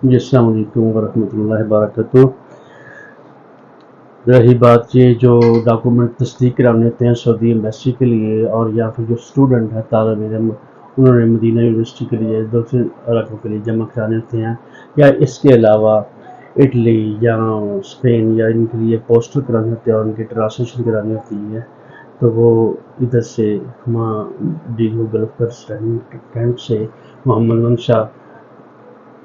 जी, अस्सलाम वालेकुम वरहमतुल्लाहि वबरकातुहू। रही बात ये जो डॉक्यूमेंट तस्दीक कराने होते हैं सऊदी एम्बेसी के लिए, और या फिर जो स्टूडेंट है तालिब इल्म उन्होंने मदीना यूनिवर्सिटी के लिए दूसरे इलाकों के लिए जमा कराने होते हैं, या इसके अलावा इटली या स्पेन या इनके लिए पोस्टर कराने होते हैं और उनकी ट्रांसलेशन करानी होती है, तो वो इधर से हम डी गूगल कैंप से मोहम्मद मंशा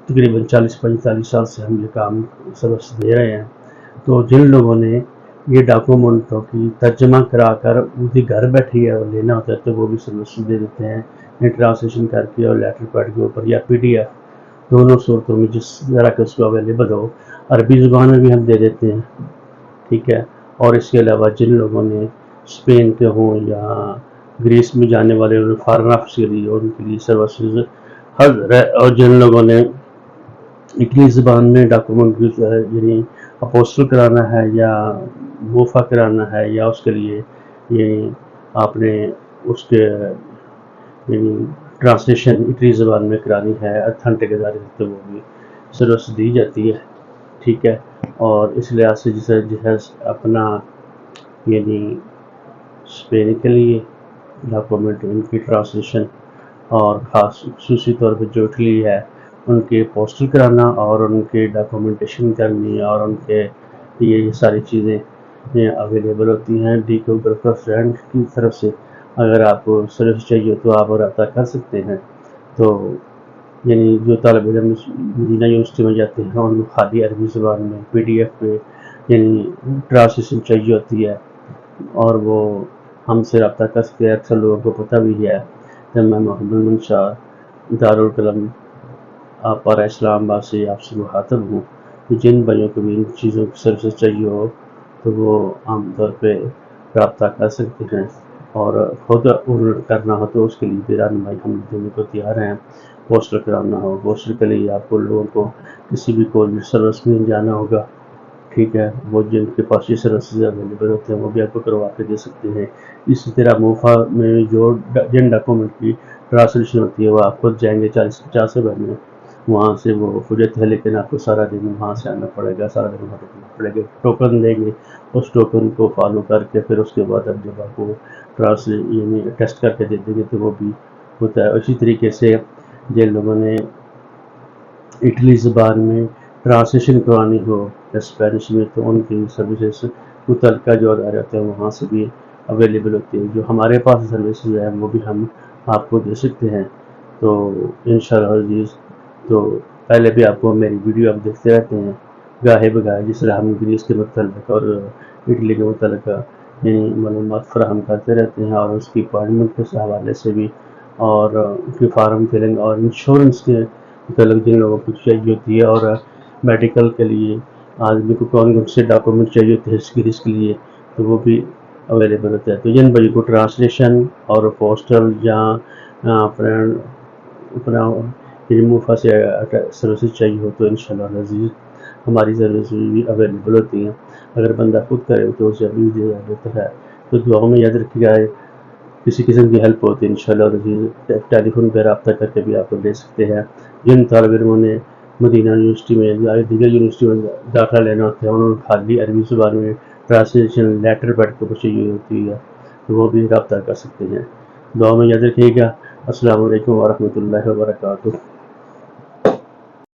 तकरीबन 40-45 साल से हम ये काम सर्विस दे रहे हैं। तो जिन लोगों ने ये डॉक्यूमेंटों की तर्जमा कराकर उनकी घर बैठे ही लेना होता है तो वो भी सर्विस दे देते हैं, ये ट्रांसलेशन करके और लेटर पैड के ऊपर या PDF, दोनों सूरतों में जिस तरह के उसको अवेलेबल हो। अरबी ज़ुबान में भी हम दे देते हैं, ठीक है। और इसके अलावा जिन लोगों ने स्पेन के हों या ग्रीस में जाने वाले फॉरेन ऑफिस के लिए उनके लिए सर्विसेज हर, और जिन लोगों ने इटली ज़बान में डॉक्यूमेंट यानी अपोस्टल कराना है या वूफा कराना है, या उसके लिए ये आपने उसके यानी ट्रांसलेशन इटली ज़बान में करानी है अथेंटिक इदारे से, तो वो भी सर्विस दी जाती है, ठीक है। और इस लिहाज से जिसे अपना यानी स्पेन के लिए डॉक्यूमेंट उनकी ट्रांसलेशन और ख़ास खसूसी तौर पर जो इटली है उनके पोस्टल कराना और उनके डॉक्यूमेंटेशन करनी और उनके ये सारी चीज़ें ये अवेलेबल होती हैं डी गूगल फ्रेंड की तरफ से। अगर आपको सर्विस चाहिए तो आप रब्ता कर सकते हैं। तो यानी जो तालिब इल्म मदीना यूनिवर्सिटी में जाते हैं उनको खाली अरबी ज़बान में PDF पे यानी ट्रांसलेशन चाहिए होती है, और वो हमसे रब्ता कर सकते हैं। अक्सर लोगों को पता भी है कि मैं मोहम्मद मंशा दारुल कलम पारा इस्लामाबाद से आपसे मुखातब हूँ कि जिन भाइयों को भी इन चीज़ों की सर्विस चाहिए हो तो वो आमतौर पे रब्ता कर सकते हैं, और खुद करना हो तो उसके लिए भी रहनुमाई हम देने को तैयार हैं। पोस्टर कराना हो, पोस्टर के लिए आपको लोगों को किसी भी कोई सर्विस में जाना होगा, ठीक है। वो जिनके पास ये सर्विसेज अवेलेबल होते हैं वो भी आपको करवा के दे सकते हैं। इसी तरह मोफा में जो जिन डॉक्यूमेंट की ट्रांसलेशन होती है वो आप खुद जाएंगे 40-50 रुपये में, वहाँ से वो खुजत है, लेकिन आपको सारा दिन वहाँ से आना पड़ेगा, सारा दिन वहाँ रुकना पड़ेगा। टोकन देंगे, उस टोकन को फॉलो करके फिर उसके बाद अब जब आपको यानी टेस्ट करके दे देंगे तो वो भी होता है। इसी तरीके से जिन लोगों ने इटली ज़बान में ट्रांसलेशन करवानी हो या स्पेनिश में तो उनकी सर्विसेज मुतल्लिका जो अदारे होते हैं वहाँ से भी अवेलेबल होती है। जो हमारे पास सर्विसेज है वो भी हम आपको दे सकते हैं। तो इंशाअल्लाह अज़ीज़, तो पहले भी आपको मेरी वीडियो आप देखते रहते हैं गाहे बगाहे, जिस तरह हम ग्रीस के मतलब और इटली के मतलब यानी मालूमात फराहम करते रहते हैं, और उसकी अपॉइंटमेंट के हवाले से भी, और उनकी फार्म फिलिंग और इंश्योरेंस के मतलब जिन लोगों को चाहिए होती है, और मेडिकल के लिए आदमी को कौन कौन से डॉक्यूमेंट चाहिए होते हैं इसके लिए, तो वो भी अवेलेबल होता है। तो जिन भाई को ट्रांसलेशन और पोस्टल या अपना अपना मुफा से सर्विसेज चाहिए हो तो इंशाल्लाह अज़ीज़ हमारी सर्विस भी अवेलेबल होती हैं। अगर बंदा खुद करे तो उसे अभी भी बेहतर है। तो दुआओं में याद रखिएगा, किसी किस्म की हेल्प होती है इंशाल्लाह अज़ीज़ टेलीफोन पर रब्ता करके भी आप ले सकते हैं। जिन तालिब इल्मों ने मदीना यूनिवर्सिटी में या दीगर यूनिवर्सिटी में दाखिला लेना होता है उन्होंने खाली अरबी ज़ुबान में ट्रांसलेशन लेटर पैड को चाहिए होती है तो वो भी रब्ता कर सकते हैं। दुआ में याद रखिएगा। अस्सलाम वालेकुम वरहमतुल्लाहि वबरकातुहू।